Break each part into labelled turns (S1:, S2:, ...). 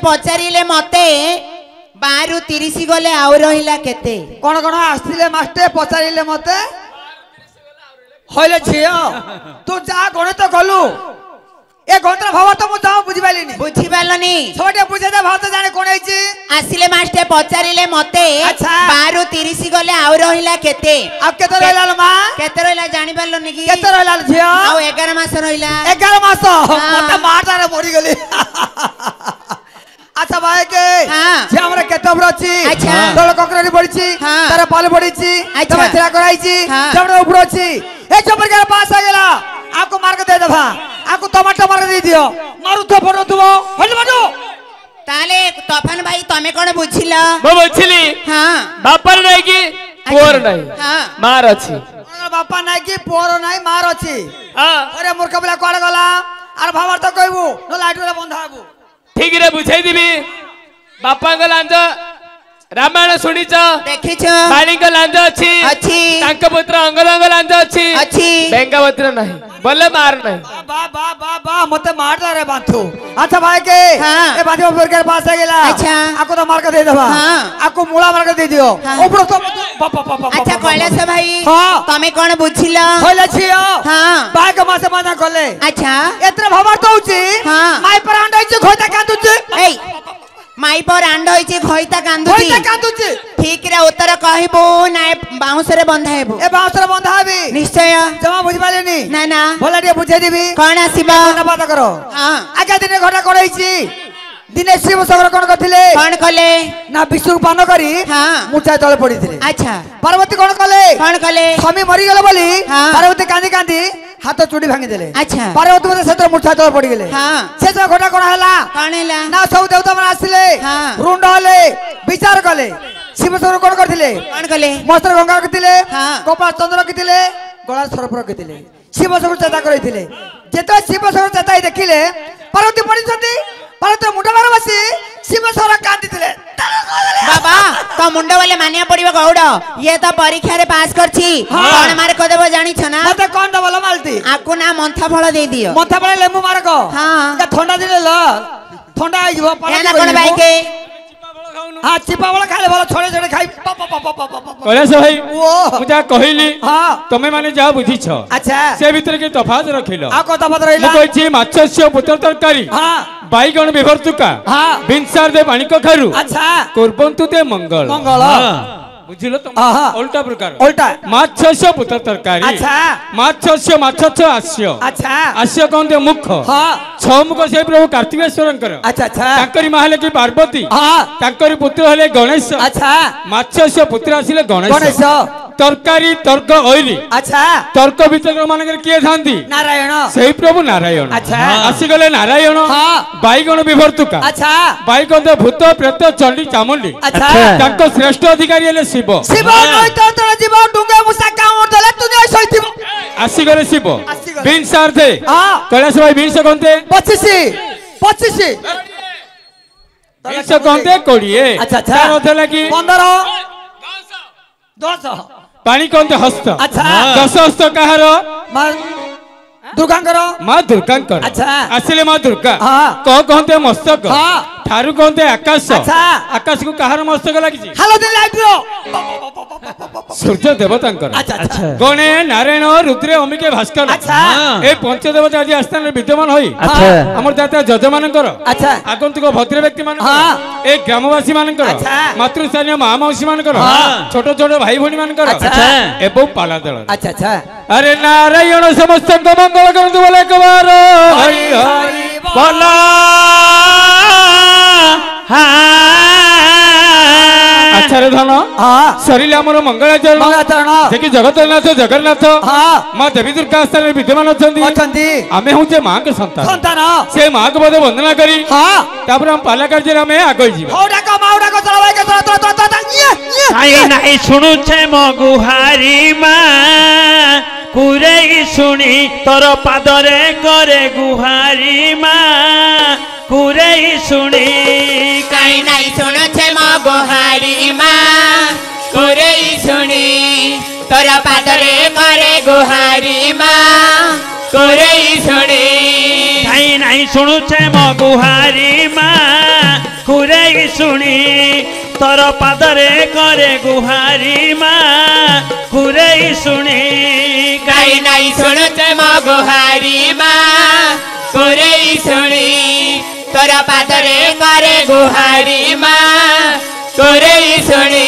S1: पचारिले मते 12 ରୁ 30 गले आउ रहिला केते
S2: कोन कोन आस्तिले मास्टर पचारिले मते होइले झियो तू जा गणित कलु ए गणित भाव तो मु जाऊ बुझि पालिनी
S1: बुझि पालनी
S2: छोटे बुझे दे भाव तो जाने कोन हैची
S1: आसिले मास्टर पचारिले मते 12 ରୁ 30 गले आउ रहिला केते
S2: आ केते रहला मा
S1: केते रहिला जानि पालनी की
S2: केते रहला झियो
S1: आउ 11 मास रहिला
S2: 11 मास मते मारता रे मरि गेली अच्छा भाई के जे हमरा केते उपर अछि तोल कोकरानी पड़िछि तार पाल पड़िछि तमे थिरा कराइछि जबड़ उपर अछि ए चपर के पास आ गेला आपको मार के दे देबा आपको टमाटर मार के दे दियो मारू तो पड़ो तुमो हल मारू
S1: ताले तफान भाई तमे कोन बुझिला
S3: मो बुझिली
S1: हां
S3: बापर नै की पोर नै मार अछि
S2: बापा नै की पोर नै मार अछि
S3: हां
S2: अरे मूर्ख बला कोड गला आर भावर तो कहबू न लाइट रे बंधाबू
S3: ठीक रे बुझाई दिबी बापा को लांज रामायण सुनिच
S1: देखिछ
S3: बाली को लांज अछि
S1: अछि
S3: तांक पुत्र अंगरंग लांज अछि
S1: अछि
S3: बेंगावत्र नहीं बोले मार नहीं
S2: बा बा बा बा मते मारता रे बांधू अच्छा भाई के ए बांधू ऊपर के पास आ गेला
S1: अच्छा
S2: आपको तो मार के दे देबा आपको मूला मार के दे दियो ऊपर तो
S1: अच्छा कैलाश भाई तमे कोन बुझिला
S2: होले छियो
S1: हां
S2: बा के मासे मना करले
S1: अच्छा
S2: एतरे भवर तो होची माई पर अंडा छि खोता कांदुची
S1: ए माई पर अंड होइछि खोइता कांदुची ठीक रे उत्तर कहबो ना बाउंस रे बंधाइबो
S2: ए बाउंस रे बंधाबी निश्चय जमा बुझ पालेनी
S1: ना ना
S2: भला टे बुझाई देबी
S1: कोन आसीबा
S2: बात करो
S1: हां
S2: आगे दिन घटा करैछि दिने शिव सागर कोन करथिले
S1: कोन कले
S2: ना विष्णु पान करी
S1: हां
S2: मुचा तळे पडिथिले
S1: अच्छा
S2: पार्वती कोन कले स्वामी मरि गेल बोली पार्वती कांदी कांदी हाथ चूड़ी भांगी देले
S1: अच्छा
S2: पार्वती मते सत्र मुठा तळे पड़ी गेले
S1: हां
S2: से घटा कोन हला ना सब देवता मन आसिले रुंड हले विचार कले शिव सागर कोन करथिले मस्त्र गंगा रखिथिले कपाल चंद्र रखिथिले गळा सरप रखिथिले शिव सागर चेता करैथिले जेतो शिव सागर चेता देखिले पार्वती पड़ी छथि पार्वती मुंडा मार बसी शिव सागर कांदी दिले
S1: बाबा तो मुंडा वाले मानिया पड़िबो गौड़ ये तो परीक्षा रे पास करछि कोन मार को देबो जानि छ ना
S2: मते कोन दबल मालती
S1: आकु ना मंथा फळ दे दियो
S2: मंथा फळ लेमु मार को हां ठंडा दिले ल ठंडा आइ जबो
S1: ना कोन भाई के
S2: हां चिपा वाला खाले भलो छोड़े छोड़े खाई
S3: कैलाश भाई मुझा कहली तमे माने जा बुझी छ
S2: अच्छा
S3: से भीतर के तफात रखिलो
S2: आ को तफात रहिला
S3: मु कहै छी माछस्य पुत्र तरकारी हां बाईगण विभर्तुका हां बिनसार दे पानी को खारु अच्छा कुर्बंतु ते मंगल मंगल बुझिलो तुम उल्टा प्रकार
S2: उल्टा
S3: माछस्य पुत्र तरकारी अच्छा माछस्य माछछ आस्य अच्छा आस्य कोन दे मुख हां छ मुख से प्रभु कार्तिकेश्वरंकर अच्छा अच्छा तांकरी माहले की पार्वती हां तांकरी पुत्र हले गणेश अच्छा माछस्य पुत्र आसिले गणेश तरकारी तर्क ओइली अच्छा तर्क भीतर मानकर किए थांती नारायण सही प्रभु नारायण अच्छा आसी गले नारायण हां बाईगण विभर्तुका अच्छा बाईगण दे भूत प्रेत चंडी चामुंडी अच्छा तांको श्रेष्ठ अधिकारी हले शिव शिव नय तो जीव डुंगा मुसा काम दले तू नय सहिथिबो आसी गले शिव बिनसार दे हां कैलाश भाई बिनस कोनते 25 बिनस कोनते 20 अच्छा अच्छा तार लगी 15 10 पानी कोनते हस्त अच्छा 10 हस्त कहार दुर्गांकर मां दुर्गांकर अच्छा आसिले मां दुर्गा हां कहते मस्तक हां थारु कहते आकाश अच्छा आकाश को कहार मस्तक लागि छी हालो दिन लाइट रो सूर्य देवतांकर अच्छा अच्छा गणे नारायण रुद्र अम्बिके भास्कर अच्छा ए पंच देवता आज स्थान विद्यमान होई अच्छा हमर दाता जजमानकर अच्छा आगंतुक भद्र व्यक्ति मान हां ए ग्रामवासी मानकर अच्छा मातृस्थानीय महामौसी मानकर हां छोट छोट भाई भणी मानकर अच्छा एबो पाला दल अच्छा अच्छा अरे नारायण समस्त मंगल करंतु बोले कबार हरि हरि बोला अच्छा रे धन सरिले हमर मंगलाचरण देखि जगतनाथ जगन्नाथ मां देवी दुर्गा स्थान विद्यमान अछंती आमे हुचे मां के संतान से मां को बदे वंदना करी तापर हम पाला कार्य रे हमें आगई जी औडा का माउडा को चलवाई के तो
S4: आई नहीं सुनु छे मो गुहारी मां कुरे सुनी तोर पादरे करे गुहारी मां कुरे सुनी
S1: काई नहीं सुनु छे मो गुहारी मां कुरे सुनी तोर पादरे करे गुहारी मां कुरे सुनी
S4: काई नहीं सुनु छे मो गुहारी मां कुरे शुणी तोर पादरे करे गुहारी माँ कुरे शुणी
S1: गाई नाई शुणुचे मो गुहारी माँ कुरे शुणी तोर पादरे करे गुहारी माँ कुरे शुणी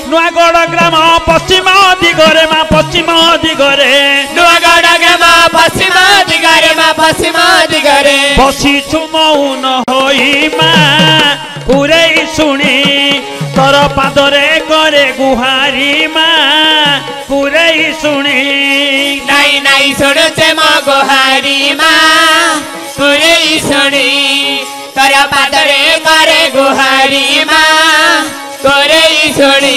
S4: नुआगढ़ ग्राम पश्चिम दिगरे माँ पश्चिम दिगरे
S1: नुआगढ़ ग्राम पश्चिम दिगरे माँ पश्चिम दिगरे
S4: बसीछु मौन होई माँ कुरे शुणी तोर पादरे करे गुहारी माँ कुरे शुणी
S1: नाई नाई शुणुचे मो गुहारी माँ कुरे शुणी तोर पादरे करे गुहारी माँ कुरे शुणी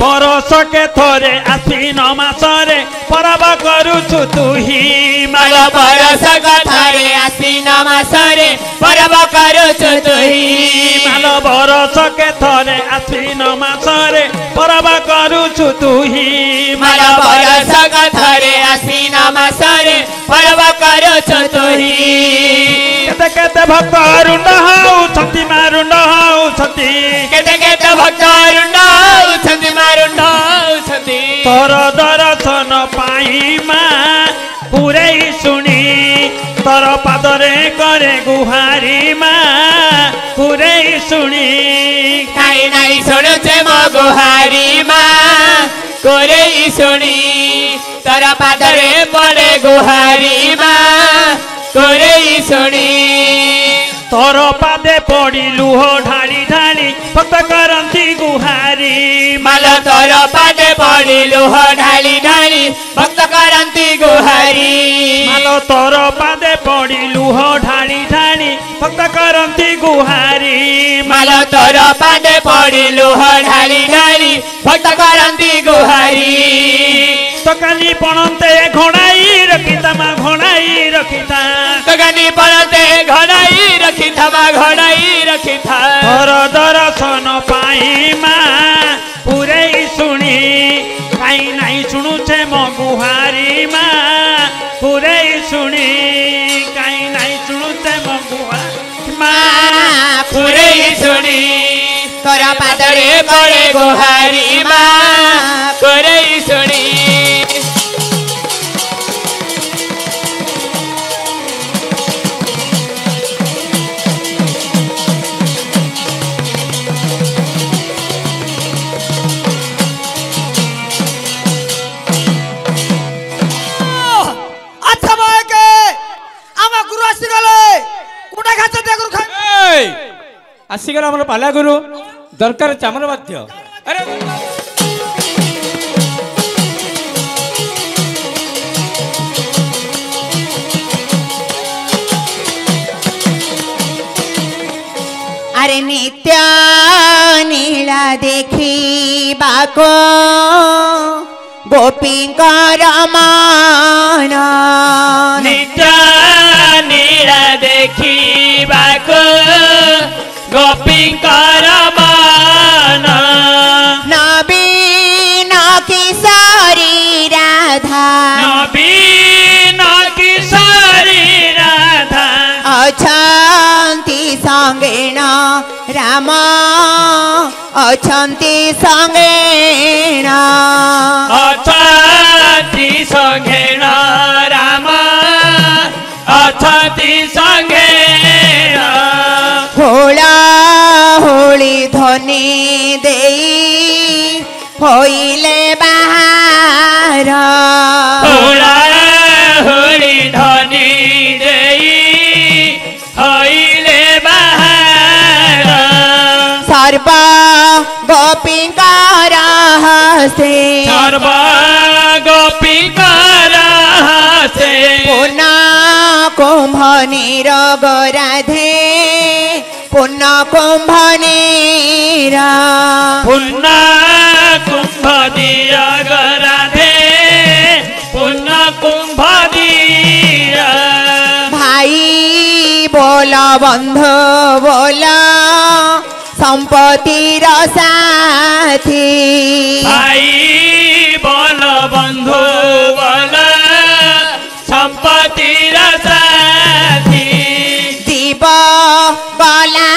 S4: बरस के थोरे आश्विन मासरे परब करुछु तुही
S1: माल बरस कथारे आश्विन मासरे परब करुछु तुही
S4: माल बरस के थोरे आश्विन मासरे परब करुछु तुही
S1: माल बरस कथारे आश्विन मासरे परब करुछु तुही
S4: केते केते भक्त रुंड होउछन्ति मारुंड होउछन्ति
S1: केते केते भक्त रुंड होउछन्ति मारुंड होउछन्ति
S4: तोर दर्शन पाई माँ कुरे शुणी तोर पादरे करे गुहारी माँ कुरे शुणी
S1: नाई नाई शुणुचे मो गुहारी माँ कुरे शुणी तोर पादरे करे गुहारी माँ कुरे शुणी
S4: तोर पादे पड़ी लुह ढाली ढाली भक्त करंती गुहारी
S1: माल तोर पादे पड़ी लुह ढाली ढाली भक्त करंती गुहारी
S4: माल तोर पादे पड़ी लुह ढाली ढाली भक्त करंती गुहारी
S1: माल तोर पादे पड़ी लुह ढाली ढाली भक्त करंती गुहारी
S4: तो काली पणते घोड़ाई रखिता माँ घोड़ाई रखिता
S1: तो काली पणते घोड़ाई रखिता माँ घोड़ाई रखिता
S4: तोर दर्शन पाई माँ कुरे शुणी काई नाई शुणुचे मो गुहारी माँ कुरे शुणी काई नाई शुणुचे मो गुहारी
S1: माँ कुरे शुणी तोर पादरे करे गुहारी माँ कुरे शुणी
S3: आसिगला हमर पाला गुरु दरकार चामर बाध्य अरे
S1: अरे नित्य नीला देखी बाको गोपींकर मान
S4: नित्य नीला देखी बाको गोपींकर मान
S1: नवीन किशोरी राधा
S4: नवीन किशोरी राधा
S1: अछन्ति संगेण राम अछन्ति संगेण
S4: अछन्ति संगेण राम अछन्ति संगेण
S1: होला होली ध्वनि देई होइले बाहर
S4: होला होली ध्वनि देई होइले बाहर
S1: सर्व गोपींकर हसे
S4: सर्व गोपींकर हसे
S1: पुनः कुंभ निरोग राधे पुनः कुंभ नीरा
S4: पुनः कुंभ निरोग राधे पुनः कुंभ नीरा
S1: भाई बोला बंधु बोला संपत्तिर साथी
S4: भाई बोल बंधु बोल संपत्तिर साथी
S1: दीप गला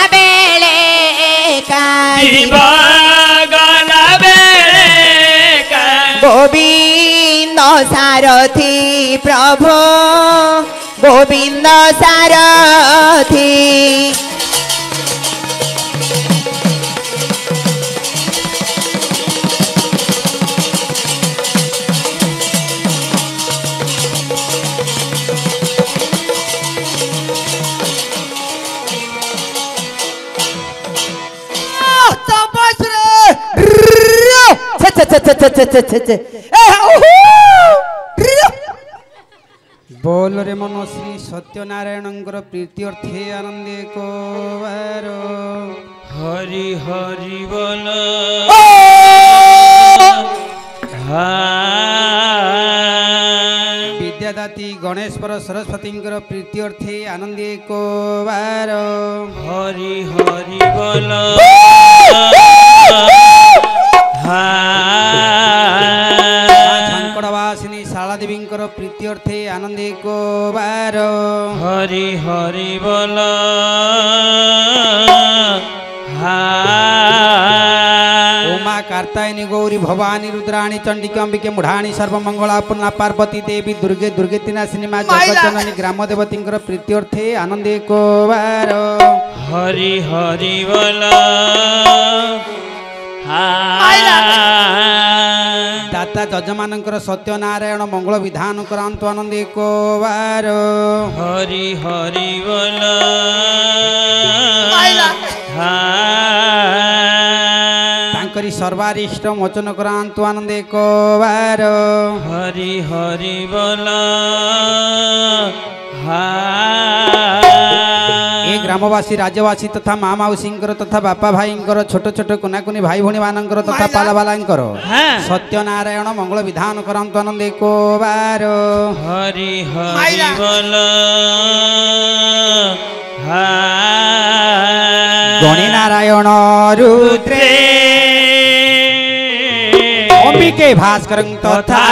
S1: सारथी प्रभु गोविंद सारथी
S5: बोल रे मन श्री सत्यनारायण प्रीति अर्थे आनंदे को
S4: हरि हरि बोल
S5: विद्यादाती गणेश्वर सरस्वती प्रीति अर्थे आनंदे को
S4: हरि हरि बोल
S5: शंकरवासिनी शाला देवी प्रीति अर्थे आनंदे को
S4: हरि हरि बोल
S5: उमा कार्तायनी गौरी भवानी रुद्राणी चंडिकांबिके मुढ़ाणी सर्वमंगला पूर्णा पार्वती देवी दुर्गे दुर्गेतिनाशिनी माँ जगज्जननी ग्राम देवती प्रीति अर्थे आनंदे को
S4: हरि हरि बोल
S5: दाता जजमान सत्यनारायण मंगल विधान करांतु आनंदे को
S4: हरि हरि बोल
S5: तांकरी सर्वारिष्ट मोचन करांतु आनंदे को
S4: हरि हरि बोल
S5: ए ग्रामवासी राज्यवासी तथा माँ मौसी तथा बापा भाई छोट छोट कुनाकुनी भाई भौणी मान तथा पालावाला सत्यनारायण मंगल विधान करंतु आनंदे को
S4: हरि हरि बोल
S5: गणी नारायण रुद्रे अंबिके भास्कर तथा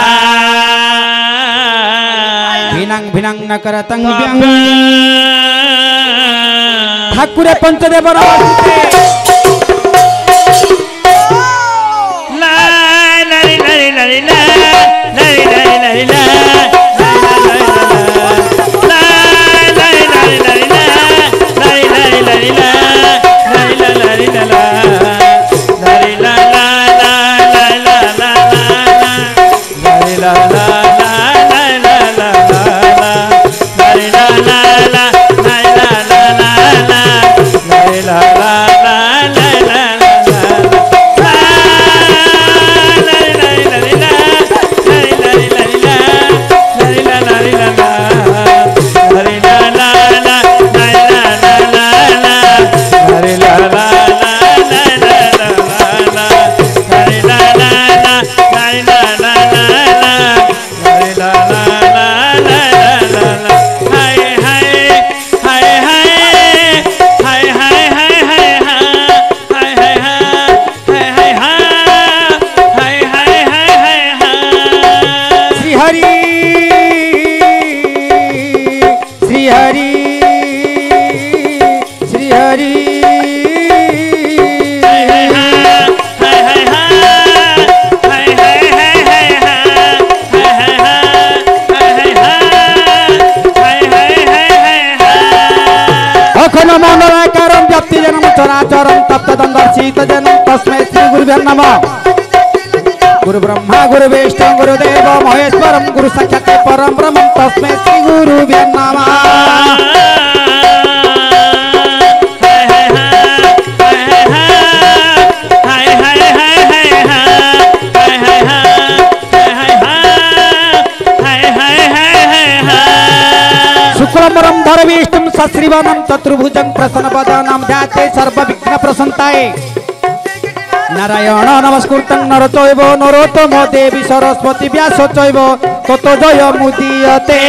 S5: भिनंग भिनंग न करतं व्यंग ठाकुरे पंचदेव गुरु ब्रह्मा गुरु विष्णु गुरुदेव महेश्वरम गुरु साक्षात् परम ब्रह्म तस्मै श्री गुरुभ्यो नमः। शुक्लम्बरम धरविष्णुं सश्रीवरनं चतुर्भुजं प्रसन्नवदनं ध्याते सर्वविघ्न प्रसन्ताये नारायण नमस्कृतं नरचैव नरोत्तम देवी सरस्वती व्यास चैव ततो जय मुदीयते।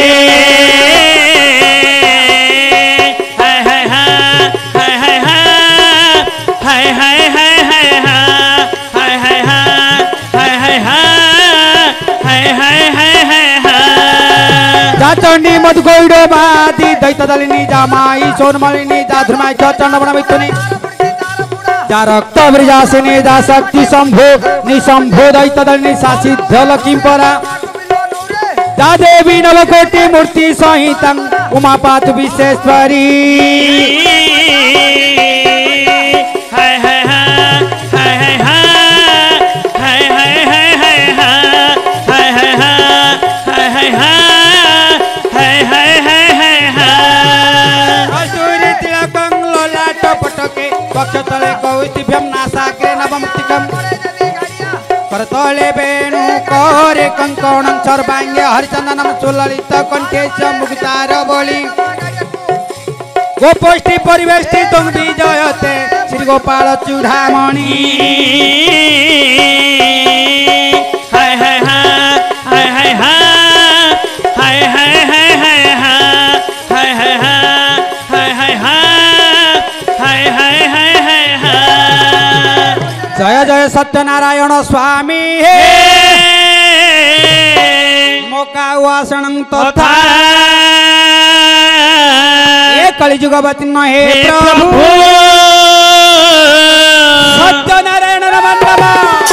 S5: चंडी मधुगौड़ बादी दैतदलिनी जामाई सोनमलिनी जाधुमाई चंडमणमितुनी जा रक्त ब्रजासिनी जा शक्ति शंभो निशंभो दैतदलिनी शासित लक्ष्मीपरा जा देवी नवकोटि मूर्ति सहितं उमापात विश्वेश्वरी
S4: हाय हाय हाय हाय हाय हाय हाय हाय हाय हाय हाय हाय हाय हाय हाय हाय
S5: कस्तूरी तिलकं ललाट पटके वक्षतले कौस्तुभ्यं नासाग्रे नवमुक्तिकं करतले वेणु करे कंकणं सर्वांगे हरिचंदनं सुललित कंठे च मुक्तार बलि गोपोष्ठी परिवेष्टि तुम विजयते श्री गोपाल चूड़ामणि
S4: हाय हाय हाय हाय हाय हाय हाय हाय हाय हाय हाय हाय हाय हाय हाय हाय हाय
S5: जय जय सत्यनारायण स्वामी हे मोका वासनं तथा ये कलिजुग बतिन्न हे प्रभु सत्यनारायण नमः।